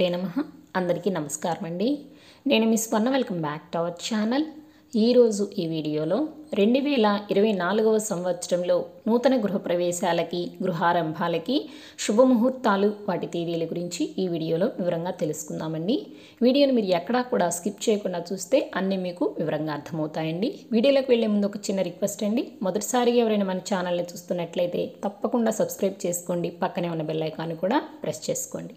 శ్రీమాత్రే నమః. అందరికీ నమస్కారం అండి. నేను మీ స్వర్ణ. Welcome back to our channel. ఈరోజు ఈ వీడియోలో 2024వ సంవత్సరంలో నూతన గృహప్రవేశాలకి, గృహారంభాలకి శుభముహూర్తాలు, వాటి తేదీల గురించి ఈ వీడియోలో వివరంగా తెలుసుకుందామండి. వీడియోని మీరు ఎక్కడా కూడా స్కిప్ చేయకుండా చూస్తే అన్నీ మీకు వివరంగా అర్థమవుతాయండి. వీడియోలోకి వెళ్ళే ముందు ఒక చిన్న రిక్వెస్ట్ అండి. మొదటిసారిగా ఎవరైనా మన ఛానల్ని చూస్తున్నట్లయితే తప్పకుండా సబ్స్క్రైబ్ చేసుకోండి. పక్కనే ఉన్న బెల్ ఐకాన్ కూడా ప్రెస్ చేసుకోండి.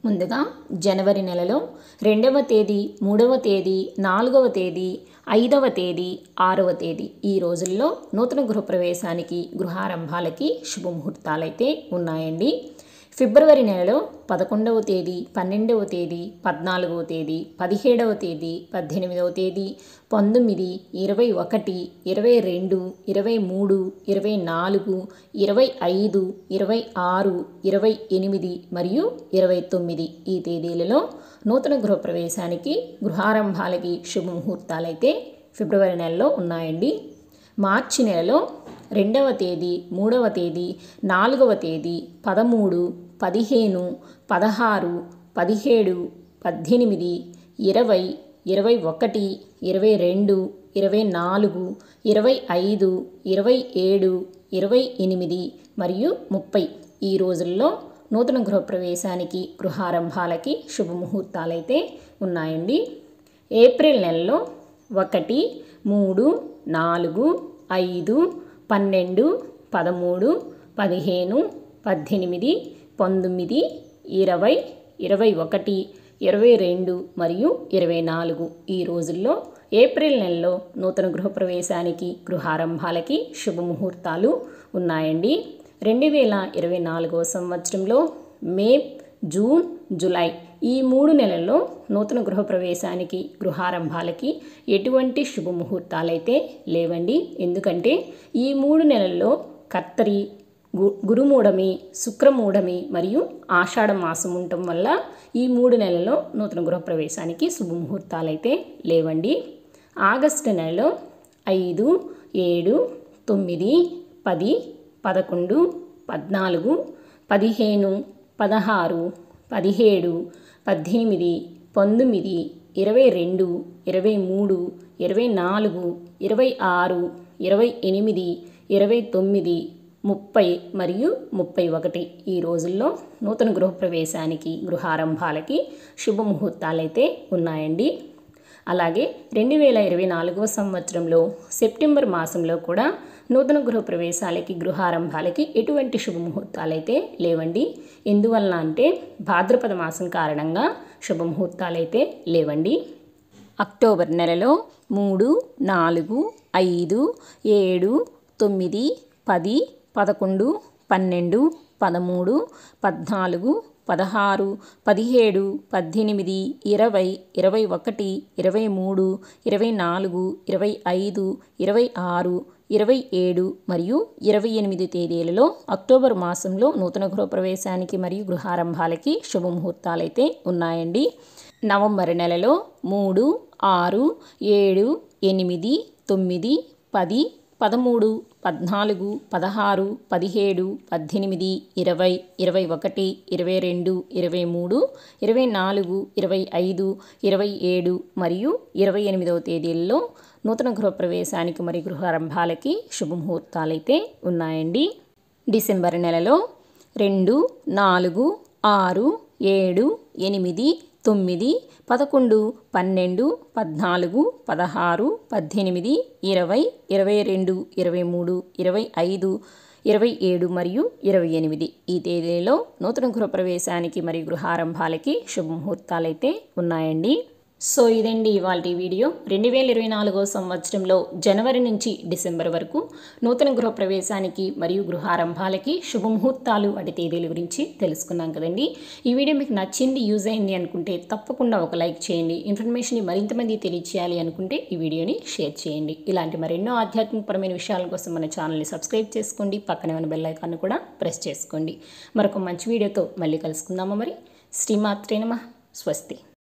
ముందుగా జనవరి నెలలో 2వ తేదీ, 3వ తేదీ, 4వ తేదీ, 5వ తేదీ, 6వ తేదీ ఈ రోజుల్లో నూతన గృహప్రవేశానికి, గృహారంభాలకి శుభముహూర్తాలైతే ఉన్నాయండి. ఫిబ్రవరి నెలలో 11వ తేదీ, 12వ తేదీ, 14వ తేదీ, 17వ తేదీ, 18వ తేదీ, 19, 21, 22, 23, 24, 25, 26, 28 మరియు 29 ఈ తేదీలలో నూతన గృహప్రవేశానికి, గృహారంభాలకి శుభముహూర్తాలైతే ఫిబ్రవరి నెలలో ఉన్నాయండి. మార్చి నెలలో 2వ తేదీ, 3వ తేదీ, 4వ తేదీ, 13, 15, 16, 17, 18, 20, 21, 22, 24, 25, 27, 28 మరియు 30 ఈ రోజుల్లో నూతన గృహప్రవేశానికి, గృహారంభాలకి శుభముహూర్తాలైతే ఉన్నాయండి. ఏప్రిల్ నెలలో 1, 3, 4, 5, 12, 13, 15, 18, 19, 20, 21, 22 మరియు 24 ఈ రోజుల్లో ఏప్రిల్ నెలలో నూతన గృహప్రవేశానికి, గృహారంభాలకి శుభముహూర్తాలు ఉన్నాయండి. 2024వ సంవత్సరంలో మే, జూన్, జూలై ఈ 3 నెలల్లో నూతన గృహప్రవేశానికి, గృహారంభాలకి ఎటువంటి శుభముహూర్తాలైతే లేవండి. ఎందుకంటే ఈ 3 నెలల్లో కర్తరి, గురుమూఢమి, శుక్రమూఢమి మరియు ఆషాఢ మాసం ఉండటం వల్ల ఈ 3 నెలల్లో నూతన గృహప్రవేశానికి శుభముహూర్తాలైతే లేవండి. ఆగస్టు నెలలో 5, 7, 9, 10, 11, 14, 15, 16, 17, 18, 19, 22, 23, 24, 26, 28, 29, 30 మరియు 31 ఈ రోజుల్లో నూతన గృహప్రవేశానికి, గృహారంభాలకి శుభముహూర్తాలైతే ఉన్నాయండి. అలాగే 2024వ సంవత్సరంలో సెప్టెంబర్ మాసంలో కూడా నూతన గృహప్రవేశాలకి, గృహారంభాలకి ఎటువంటి శుభముహూర్తాలైతే లేవండి. ఎందువల్ల అంటే భాద్రపద మాసం కారణంగా శుభముహూర్తాలైతే లేవండి. అక్టోబర్ నెలలో 3, 4, 5, 7, 9, 10, 11, 12, 13, 14, 16, 17, 18, 20, 21, 23, 24, 25, 26, 27 మరియు 28 తేదీలలో అక్టోబర్ మాసంలో నూతన గృహప్రవేశానికి మరియు గృహారంభాలకి శుభముహూర్తాలైతే ఉన్నాయండి. నవంబర్ నెలలో 3, 6, 7, 8, 9, 10, 13, 14, 16, 17, 18, 20, 21, 22, 23, 24, 25, 27 మరియు 28వ తేదీల్లో నూతన గృహప్రవేశానికి మరియు గృహారంభాలకి శుభముహూర్తాలైతే ఉన్నాయండి. డిసెంబర్ నెలలో 2, 4, 6, 7, 8, 9, 11, 12, 14, 16, 18, 20, 22, 23, 25, 27 మరియు 28 ఈ తేదీలలో నూతన గృహప్రవేశానికి మరియు గృహారంభాలకి శుభముహూర్తాలైతే ఉన్నాయండి. సో ఇదండి ఇవాల్టి వీడియో. 2024వ సంవత్సరంలో జనవరి నుంచి డిసెంబర్ వరకు నూతన గృహప్రవేశానికి మరియు గృహారంభాలకి శుభముహూర్తాలు, వాటి తేదీల గురించి తెలుసుకున్నాం కదండి. ఈ వీడియో మీకు నచ్చింది, యూజ్ అయింది అనుకుంటే తప్పకుండా ఒక లైక్ చేయండి. ఇన్ఫర్మేషన్ని మరింతమంది తెలియచేయాలి అనుకుంటే ఈ వీడియోని షేర్ చేయండి. ఇలాంటి మరెన్నో ఆధ్యాత్మికపరమైన విషయాల కోసం మన ఛానల్ని సబ్స్క్రైబ్ చేసుకోండి. పక్కనే ఉన్న బెల్ ఐకాన్ కూడా ప్రెస్ చేసుకోండి. మరొక మంచి వీడియోతో మళ్ళీ కలుసుకుందామా మరి. శ్రీమాత్రే నమః. స్వస్తి.